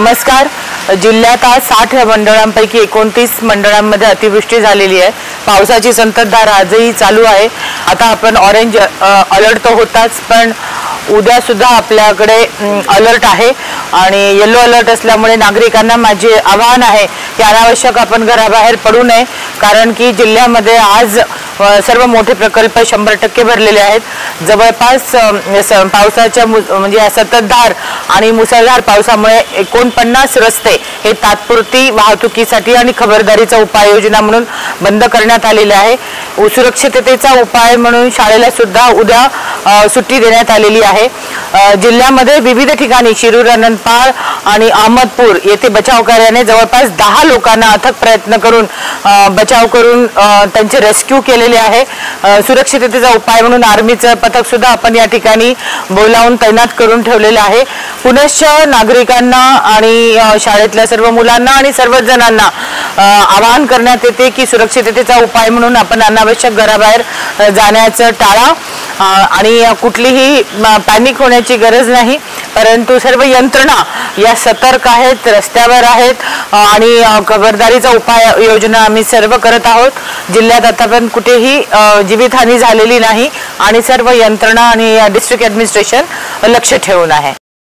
नमस्कार। जिल्ह्यात आज 60 मंडळांपैकी 29 मंडळांमध्ये अतिवृष्टी झालेली आहे। पावसाची संततधार आजही चालू आहे। आता आपण ऑरेंज अलर्ट तो होताच, पण उद्या सुद्धा आपल्याकडे अलर्ट आहे आणि येलो अलर्ट असल्यामुळे नागरिकांना माझे आवाहन आहे की अनावश्यक आपण घराबाहेर पडू नये, कारण की जिल्ह्यामध्ये आज सर्व मोठे प्रकल्प 100% भरलेले आहेत। जवळपास पावसाच्या म्हणजे संततधार आणि मुसळधार पावसामुळे 49 रस्ते हे तात्पुरती वाहतुकीसाठी आणि खबरदारीचा उपाययोजना म्हणून बंद करण्यात आलेले आहे। सुरक्षिततेचा उपाय म्हणून शाळेला सुद्धा उद्या सुट्टी देण्यात आलेली आहे। जिल्ह्यामध्ये विविध ठिकाणी शिरूर, अनंतपाळ आणि अहमदपूर येथे बचाव कार्याने जवळपास 10 लोकांना अथक प्रयत्न करून बचाव करून त्यांचे रेस्क्यू केलेले आहे। सुरक्षिततेचा उपाय म्हणून आर्मीचं पथक सुद्धा आपण या ठिकाणी बोलावून तैनात करून ठेवलेले आहे। पुनश्च नागरिकांना आणि शाळेतल्या सर्व मुलांना आणि सर्वच जणांना आवाहन करण्यात येते की सुरक्षिततेचा उपाय म्हणून आपण अनावश्यक घराबाहेर जाण्याचं टाळा आणि कुठलीही पॅनिक होण्याची गरज नाही, परंतु सर्व यंत्रणा या सतर्क आहेत, रस्त्यावर आहेत आणि खबरदारीचा उपाय योजना आम्ही सर्व करत आहोत। जिल्ह्यात आतापर्यंत कुठेही जीवितहानी झालेली नाही आणि सर्व यंत्रणा आणि डिस्ट्रिक्ट ॲडमिनिस्ट्रेशन लक्ष ठेवून आहे।